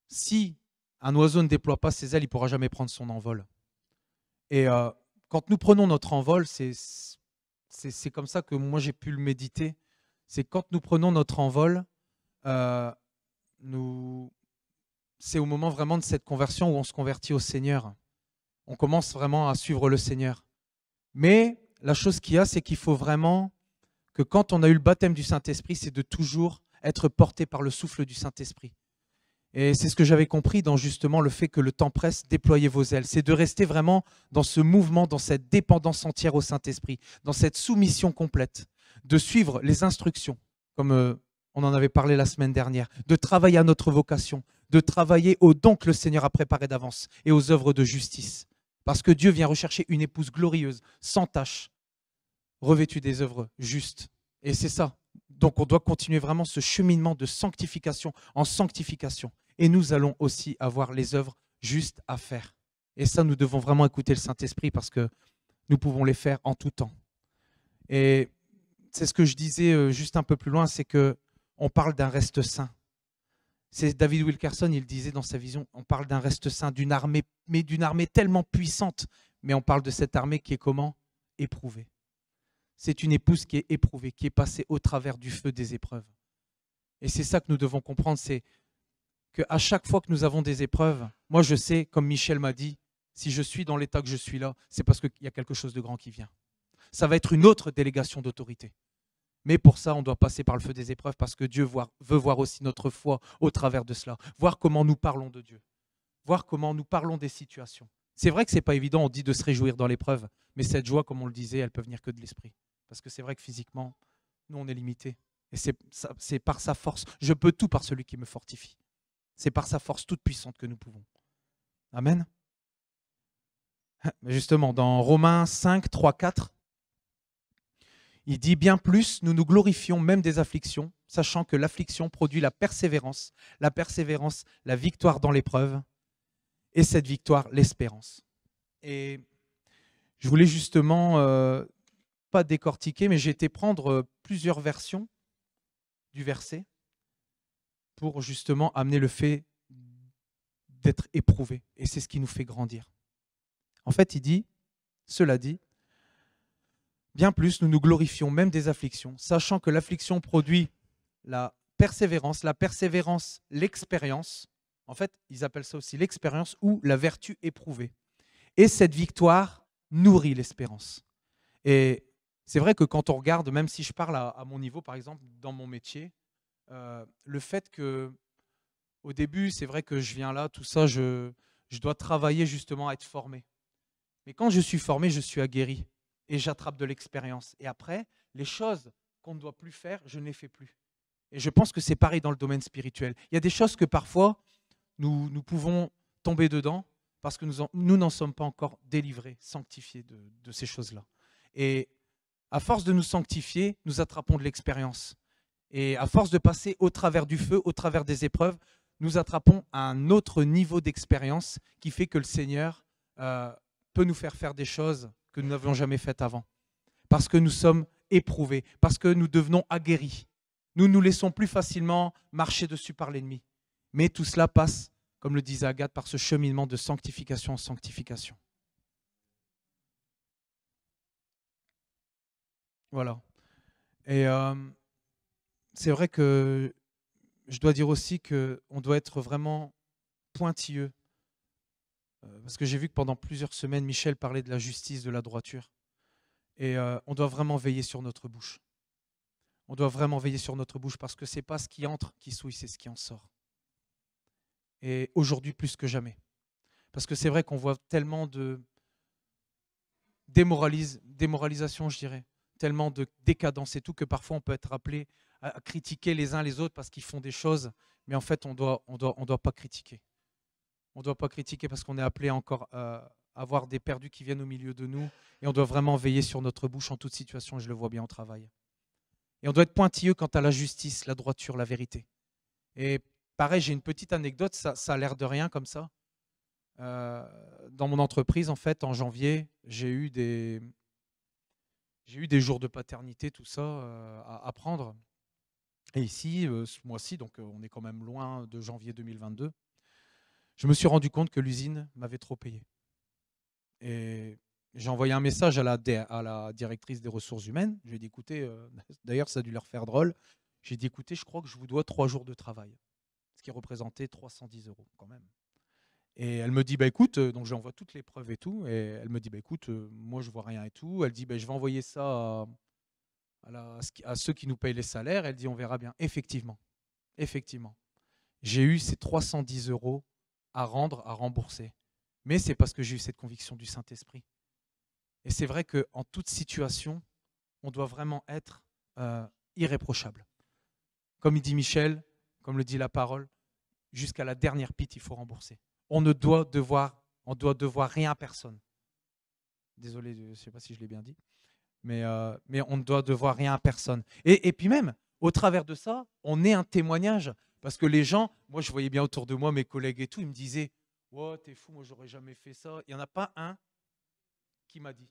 si un oiseau ne déploie pas ses ailes, il ne pourra jamais prendre son envol. Et quand nous prenons notre envol, c'est comme ça que moi j'ai pu le méditer. C'est quand nous prenons notre envol, c'est au moment vraiment de cette conversion où on se convertit au Seigneur. On commence vraiment à suivre le Seigneur. Mais la chose qu'il y a, c'est qu'il faut vraiment que quand on a eu le baptême du Saint-Esprit, c'est de toujours être porté par le souffle du Saint-Esprit. Et c'est ce que j'avais compris dans justement le fait que le temps presse, déployez vos ailes. C'est de rester vraiment dans ce mouvement, dans cette dépendance entière au Saint-Esprit, dans cette soumission complète, de suivre les instructions, comme on en avait parlé la semaine dernière, de travailler à notre vocation, de travailler aux dons que le Seigneur a préparés d'avance et aux œuvres de justice. Parce que Dieu vient rechercher une épouse glorieuse, sans tache, revêtue des œuvres justes. Et c'est ça. Donc on doit continuer vraiment ce cheminement de sanctification en sanctification. Et nous allons aussi avoir les œuvres justes à faire. Et ça, nous devons vraiment écouter le Saint-Esprit parce que nous pouvons les faire en tout temps. Et c'est ce que je disais juste un peu plus loin, c'est qu'on parle d'un reste saint. C'est David Wilkerson, il disait dans sa vision, on parle d'un reste saint, d'une armée, mais d'une armée tellement puissante. Mais on parle de cette armée qui est comment? Éprouvée. C'est une épouse qui est éprouvée, qui est passée au travers du feu des épreuves. Et c'est ça que nous devons comprendre, c'est qu'à chaque fois que nous avons des épreuves, moi je sais, comme Michel m'a dit, si je suis dans l'état que je suis là, c'est parce qu'il y a quelque chose de grand qui vient. Ça va être une autre délégation d'autorité. Mais pour ça, on doit passer par le feu des épreuves parce que Dieu veut voir aussi notre foi au travers de cela. Voir comment nous parlons de Dieu. Voir comment nous parlons des situations. C'est vrai que ce n'est pas évident, on dit de se réjouir dans l'épreuve, mais cette joie, comme on le disait, elle peut venir que de l'esprit. Parce que c'est vrai que physiquement, nous, on est limité. Et c'est par sa force. Je peux tout par celui qui me fortifie. C'est par sa force toute puissante que nous pouvons. Amen. Justement, dans Romains 5, 3, 4, il dit bien plus, nous nous glorifions même des afflictions, sachant que l'affliction produit la persévérance, la victoire dans l'épreuve, et cette victoire, l'espérance. Et je voulais justement, pas décortiquer, mais j'ai été prendre plusieurs versions du verset pour justement amener le fait d'être éprouvé. Et c'est ce qui nous fait grandir. En fait, il dit, cela dit, bien plus, nous nous glorifions même des afflictions, sachant que l'affliction produit la persévérance, l'expérience. En fait, ils appellent ça aussi l'expérience ou la vertu éprouvée. Et cette victoire nourrit l'espérance. Et c'est vrai que quand on regarde, même si je parle à mon niveau, par exemple, dans mon métier, le fait que au début, c'est vrai que je viens là, tout ça, je dois travailler justement à être formé. Mais quand je suis formé, je suis aguerri et j'attrape de l'expérience. Et après, les choses qu'on ne doit plus faire, je ne les fais plus. Et je pense que c'est pareil dans le domaine spirituel. Il y a des choses que parfois, nous pouvons tomber dedans parce que nous n'en sommes pas encore délivrés, sanctifiés de ces choses-là. Et à force de nous sanctifier, nous attrapons de l'expérience. Et à force de passer au travers du feu, au travers des épreuves, nous attrapons un autre niveau d'expérience qui fait que le Seigneur peut nous faire des choses que nous n'avions jamais faites avant. Parce que nous sommes éprouvés, parce que nous devenons aguerris. Nous ne nous laissons plus facilement marcher dessus par l'ennemi. Mais tout cela passe, comme le disait Agathe, par ce cheminement de sanctification en sanctification. Voilà. Et c'est vrai que je dois dire aussi qu'on doit être vraiment pointilleux. Parce que j'ai vu que pendant plusieurs semaines, Michel parlait de la justice, de la droiture. Et on doit vraiment veiller sur notre bouche. On doit vraiment veiller sur notre bouche parce que ce n'est pas ce qui entre qui souille, c'est ce qui en sort. Et aujourd'hui, plus que jamais. Parce que c'est vrai qu'on voit tellement de démoralisation, je dirais, tellement de décadence et tout, que parfois on peut être appelé à critiquer les uns les autres parce qu'ils font des choses, mais en fait, on doit pas critiquer. On ne doit pas critiquer parce qu'on est appelé encore à avoir des perdus qui viennent au milieu de nous, et on doit vraiment veiller sur notre bouche en toute situation, je le vois bien au travail. Et on doit être pointilleux quant à la justice, la droiture, la vérité. Et pareil, j'ai une petite anecdote, ça a l'air de rien comme ça. Dans mon entreprise, en fait, en janvier, j'ai eu des jours de paternité, tout ça, à prendre. Et ici, ce mois-ci, donc on est quand même loin de janvier 2022, je me suis rendu compte que l'usine m'avait trop payé. Et j'ai envoyé un message à la directrice des ressources humaines. J'ai dit, écoutez, d'ailleurs, ça a dû leur faire drôle. J'ai dit, écoutez, je crois que je vous dois 3 jours de travail, ce qui représentait 310 € quand même. Et elle me dit, bah écoute, donc j'envoie toutes les preuves et tout. Et elle me dit, bah écoute, moi je vois rien et tout. Elle dit, bah, je vais envoyer ça à ceux qui nous payent les salaires. Elle dit, on verra bien. Effectivement, effectivement. J'ai eu ces 310 € à rendre, à rembourser. Mais c'est parce que j'ai eu cette conviction du Saint-Esprit. Et c'est vrai qu'en toute situation, on doit vraiment être irréprochable. Comme il dit Michel, comme le dit la parole, jusqu'à la dernière pite, il faut rembourser. On doit devoir rien à personne. Désolé, je ne sais pas si je l'ai bien dit. Mais on ne doit devoir rien à personne. Et puis même, au travers de ça, on est un témoignage. Parce que les gens, moi je voyais bien autour de moi, mes collègues et tout, ils me disaient « Oh, t'es fou, moi j'aurais jamais fait ça. » Il n'y en a pas un qui m'a dit.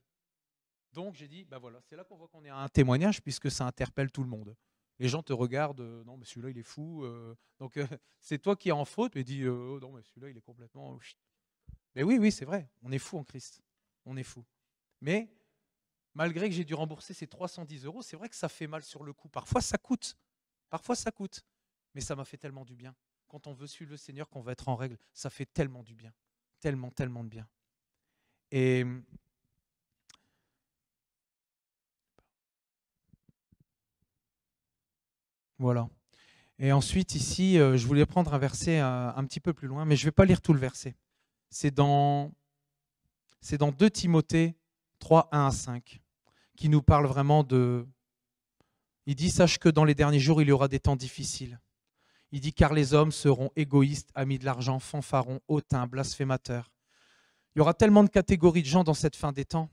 Donc j'ai dit, ben voilà, c'est là qu'on voit qu'on est un témoignage puisque ça interpelle tout le monde. Les gens te regardent, non mais celui-là il est fou. Donc c'est toi qui es en faute, mais dis, oh, non mais celui-là il est complètement... Mais oui, c'est vrai, on est fou en Christ. On est fou. Mais malgré que j'ai dû rembourser ces 310 €, c'est vrai que ça fait mal sur le coup. Parfois ça coûte. Mais ça m'a fait tellement du bien. Quand on veut suivre le Seigneur, qu'on veut être en règle, ça fait tellement du bien. Tellement, tellement de bien. Et voilà. Et ensuite, ici, je voulais prendre un verset un petit peu plus loin, mais je ne vais pas lire tout le verset. C'est dans 2 Timothée 3, 1 à 5, qui nous parle vraiment de... Il dit, sache que dans les derniers jours, il y aura des temps difficiles. Il dit, car les hommes seront égoïstes, amis de l'argent, fanfarons, hautains, blasphémateurs. Il y aura tellement de catégories de gens dans cette fin des temps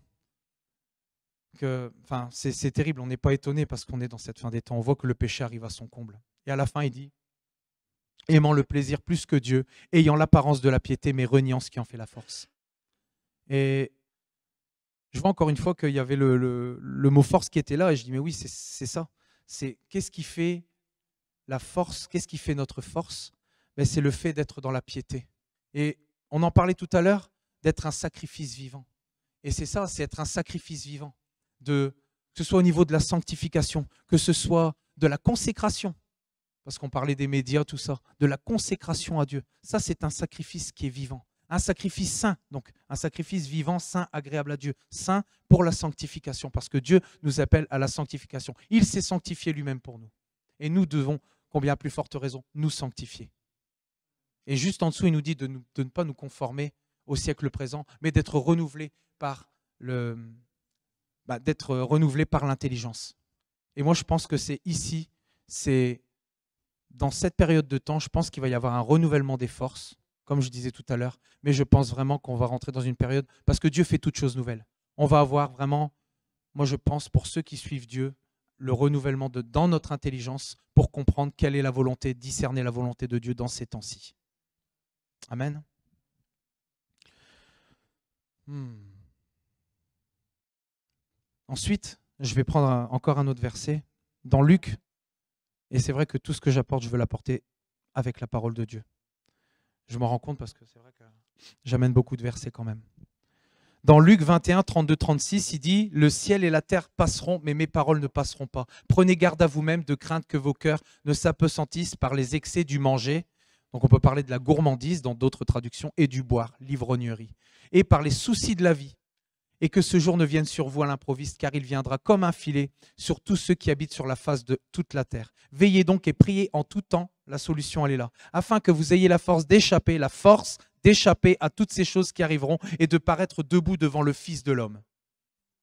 que, enfin, c'est terrible, on n'est pas étonné parce qu'on est dans cette fin des temps. On voit que le péché arrive à son comble. Et à la fin, il dit, aimant le plaisir plus que Dieu, ayant l'apparence de la piété, mais reniant ce qui en fait la force. Et je vois encore une fois qu'il y avait le mot force qui était là, et je dis, mais oui, c'est ça. C'est qu'est-ce qui fait la force, qu'est-ce qui fait notre force? Ben, c'est le fait d'être dans la piété. Et on en parlait tout à l'heure, d'être un sacrifice vivant. Et c'est ça, c'est être un sacrifice vivant. Que ce soit au niveau de la sanctification, que ce soit de la consécration, parce qu'on parlait des médias, tout ça, de la consécration à Dieu. Ça, c'est un sacrifice qui est vivant. Un sacrifice saint, donc un sacrifice vivant, saint, agréable à Dieu. Saint pour la sanctification, parce que Dieu nous appelle à la sanctification. Il s'est sanctifié lui-même pour nous. Et nous devons, combien plus forte raison, nous sanctifier. Et juste en dessous, il nous dit de ne pas nous conformer au siècle présent, mais d'être renouvelés par l'intelligence. Et moi, je pense que c'est ici, c'est dans cette période de temps, je pense qu'il va y avoir un renouvellement des forces, comme je disais tout à l'heure, mais je pense vraiment qu'on va rentrer dans une période, parce que Dieu fait toutes choses nouvelles. On va avoir vraiment, moi je pense, pour ceux qui suivent Dieu, le renouvellement dans notre intelligence pour comprendre quelle est la volonté, discerner la volonté de Dieu dans ces temps-ci. Amen. Ensuite, je vais prendre encore un autre verset dans Luc. Et c'est vrai que tout ce que j'apporte, je veux l'apporter avec la parole de Dieu. Je m'en rends compte parce que c'est vrai que j'amène beaucoup de versets quand même. Dans Luc 21, 32, 36, il dit « Le ciel et la terre passeront, mais mes paroles ne passeront pas. Prenez garde à vous-même de crainte que vos cœurs ne s'appesantissent par les excès du manger. » Donc on peut parler de la gourmandise dans d'autres traductions, et du boire, l'ivrognerie. Et par les soucis de la vie. Et que ce jour ne vienne sur vous à l'improviste, car il viendra comme un filet sur tous ceux qui habitent sur la face de toute la terre. Veillez donc et priez en tout temps, la solution elle est là, afin que vous ayez la force d'échapper à toutes ces choses qui arriveront et de paraître debout devant le Fils de l'homme.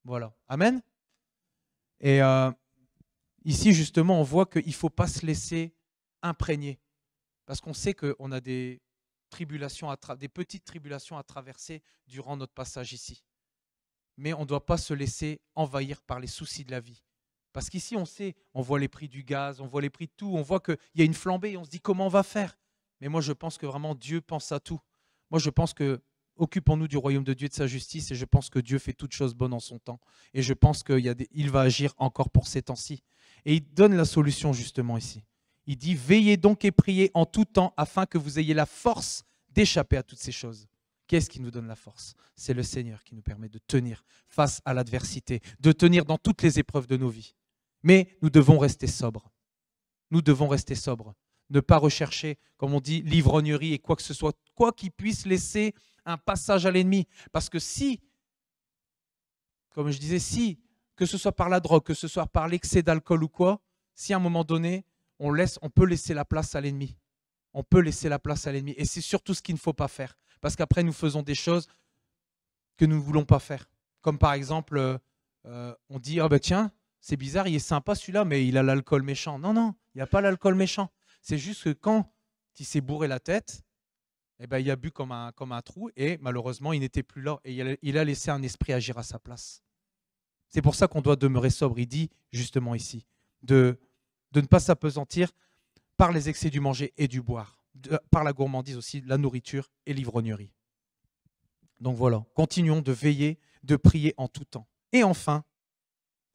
Voilà. Amen. Et ici, justement, on voit qu'il ne faut pas se laisser imprégner, parce qu'on sait qu'on a des petites tribulations à traverser durant notre passage ici. Mais on ne doit pas se laisser envahir par les soucis de la vie. Parce qu'ici, on voit les prix du gaz, on voit les prix de tout, on voit qu'il y a une flambée et on se dit comment on va faire. Mais moi, je pense que vraiment Dieu pense à tout. Moi, je pense que occupons-nous du royaume de Dieu et de sa justice, et je pense que Dieu fait toutes choses bonnes en son temps. Et je pense qu'il va agir encore pour ces temps-ci. Et il donne la solution justement ici. Il dit « Veillez donc et priez en tout temps afin que vous ayez la force d'échapper à toutes ces choses. » Qu'est-ce qui nous donne la force? C'est le Seigneur qui nous permet de tenir face à l'adversité, de tenir dans toutes les épreuves de nos vies. Mais nous devons rester sobres. Nous devons rester sobres. Ne pas rechercher, comme on dit, l'ivrognerie et quoi que ce soit, quoi qui puisse laisser un passage à l'ennemi. Parce que si, comme je disais, si que ce soit par la drogue, que ce soit par l'excès d'alcool ou quoi, si à un moment donné, on peut laisser la place à l'ennemi. On peut laisser la place à l'ennemi. Et c'est surtout ce qu'il ne faut pas faire. Parce qu'après, nous faisons des choses que nous ne voulons pas faire. Comme par exemple, on dit, oh ben tiens, c'est bizarre, il est sympa celui-là, mais il a l'alcool méchant. Non, non, il n'y a pas l'alcool méchant. C'est juste que quand il s'est bourré la tête, eh ben, il a bu comme un trou et malheureusement, il n'était plus là. Et il a laissé un esprit agir à sa place. C'est pour ça qu'on doit demeurer sobre. Il dit justement ici de ne pas s'appesantir par les excès du manger et du boire, par la gourmandise aussi, la nourriture et l'ivrognerie. Donc voilà, continuons de veiller, de prier en tout temps. Et enfin,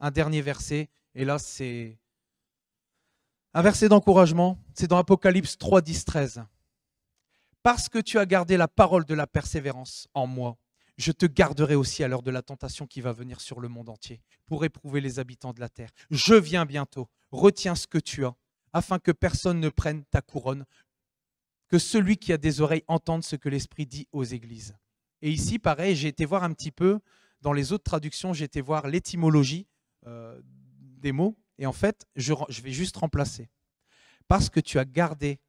un dernier verset, et là c'est un verset d'encouragement, c'est dans Apocalypse 3, 10, 13. Parce que tu as gardé la parole de la persévérance en moi, je te garderai aussi à l'heure de la tentation qui va venir sur le monde entier pour éprouver les habitants de la terre. Je viens bientôt, retiens ce que tu as, afin que personne ne prenne ta couronne, que celui qui a des oreilles entende ce que l'Esprit dit aux églises. Et ici, pareil, j'ai été voir un petit peu, dans les autres traductions, j'ai été voir l'étymologie des mots, et en fait, je vais juste remplacer. Parce que tu as gardé,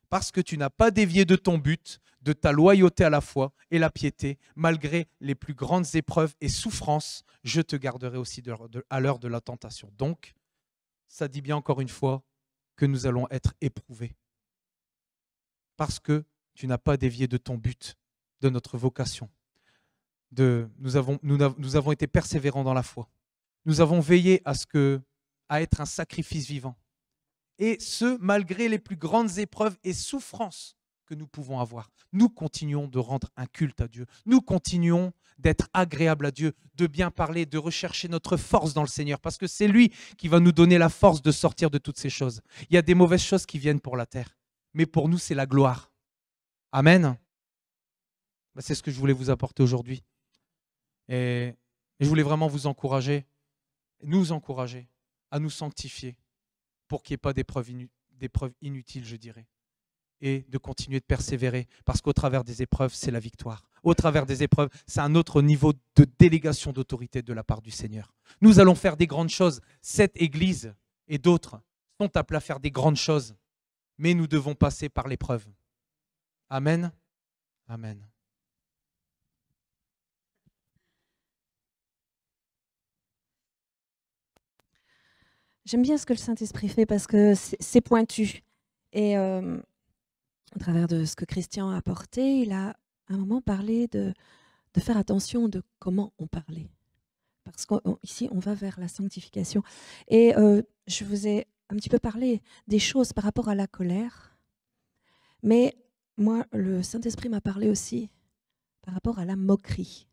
parce que tu n'as pas dévié de ton but, de ta loyauté à la foi et la piété, malgré les plus grandes épreuves et souffrances, je te garderai aussi à l'heure de la tentation. Donc, ça dit bien encore une fois que nous allons être éprouvés. Parce que tu n'as pas dévié de ton but, de notre vocation. Nous avons été persévérants dans la foi. Nous avons veillé à être un sacrifice vivant. Et ce, malgré les plus grandes épreuves et souffrances que nous pouvons avoir. Nous continuons de rendre un culte à Dieu. Nous continuons d'être agréables à Dieu, de bien parler, de rechercher notre force dans le Seigneur, parce que c'est lui qui va nous donner la force de sortir de toutes ces choses. Il y a des mauvaises choses qui viennent pour la terre, mais pour nous, c'est la gloire. Amen. C'est ce que je voulais vous apporter aujourd'hui. Et je voulais vraiment vous encourager, nous encourager à nous sanctifier pour qu'il n'y ait pas d'épreuves inutiles, je dirais. Et de continuer de persévérer, parce qu'au travers des épreuves, c'est la victoire. Au travers des épreuves, c'est un autre niveau de délégation d'autorité de la part du Seigneur. Nous allons faire des grandes choses. Cette Église et d'autres sont appelés à faire des grandes choses, mais nous devons passer par l'épreuve. Amen. Amen. J'aime bien ce que le Saint-Esprit fait parce que c'est pointu. Et à travers de ce que Christian a apporté, il a à un moment parlé de faire attention de comment on parlait. Parce qu'ici, on va vers la sanctification. Et je vous ai un petit peu parlé des choses par rapport à la colère. Mais moi, le Saint-Esprit m'a parlé aussi par rapport à la moquerie.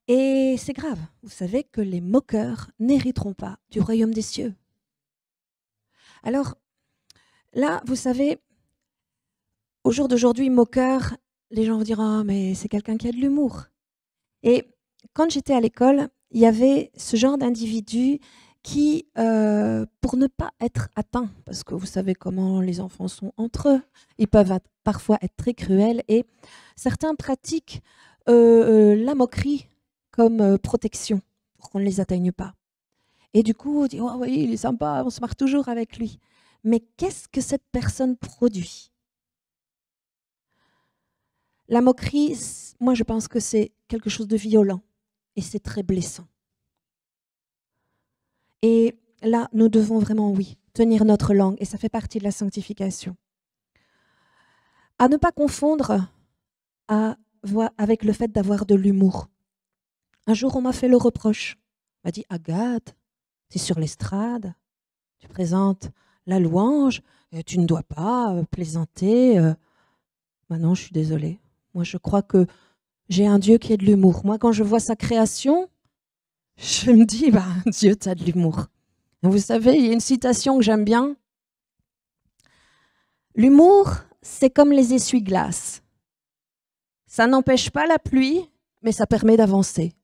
Et c'est grave. Vous savez que les moqueurs n'hériteront pas du royaume des cieux. Alors, là, vous savez, au jour d'aujourd'hui, moqueur, les gens vont dire « Ah, mais c'est quelqu'un qui a de l'humour ». Et quand j'étais à l'école, il y avait ce genre d'individus qui, pour ne pas être atteints, parce que vous savez comment les enfants sont entre eux, ils peuvent parfois être très cruels, et certains pratiquent la moquerie comme protection pour qu'on ne les atteigne pas. Et du coup, on dit « Oh oui, il est sympa, on se marre toujours avec lui ». Mais qu'est-ce que cette personne produit? La moquerie, moi je pense que c'est quelque chose de violent et c'est très blessant. Et là, nous devons vraiment, oui, tenir notre langue et ça fait partie de la sanctification. À ne pas confondre avec le fait d'avoir de l'humour. Un jour, on m'a fait le reproche. On m'a dit « Agathe, tu es sur l'estrade, tu présentes la louange, tu ne dois pas plaisanter. » Non, je suis désolée. Moi, je crois que j'ai un Dieu qui a de l'humour. Moi, quand je vois sa création, je me dis, bah, Dieu, tu as de l'humour. Vous savez, il y a une citation que j'aime bien. L'humour, c'est comme les essuie-glaces. Ça n'empêche pas la pluie, mais ça permet d'avancer.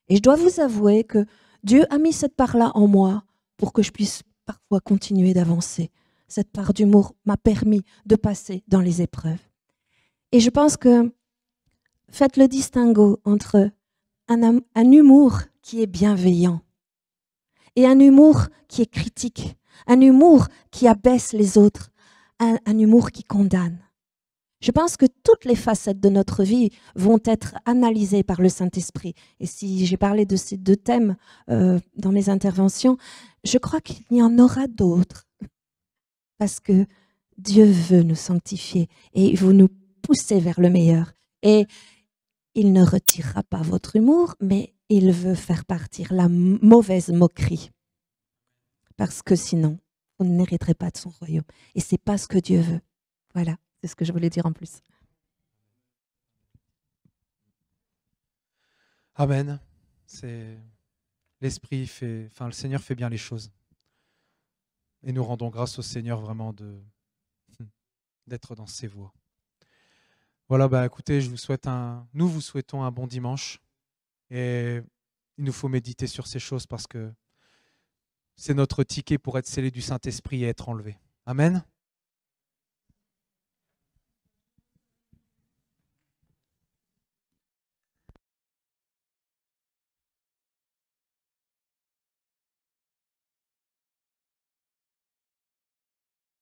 Et je dois vous avouer que Dieu a mis cette part-là en moi pour que je puisse parfois continuer d'avancer. Cette part d'humour m'a permis de passer dans les épreuves. Et je pense que faites le distinguo entre un humour qui est bienveillant et un humour qui est critique, un humour qui abaisse les autres, un humour qui condamne. Je pense que toutes les facettes de notre vie vont être analysées par le Saint-Esprit. Et si j'ai parlé de ces deux thèmes dans mes interventions, je crois qu'il y en aura d'autres. Parce que Dieu veut nous sanctifier et il veut nous pousser vers le meilleur. Et il ne retirera pas votre humour, mais il veut faire partir la mauvaise moquerie. Parce que sinon, vous n'hériterez pas de son royaume. Et ce n'est pas ce que Dieu veut. Voilà, c'est ce que je voulais dire en plus. Amen. L'Esprit fait, le Seigneur fait bien les choses. Et nous rendons grâce au Seigneur vraiment d'être dans ses voies. Voilà, écoutez, nous vous souhaitons un bon dimanche. Et il nous faut méditer sur ces choses parce que c'est notre ticket pour être scellé du Saint-Esprit et être enlevé. Amen.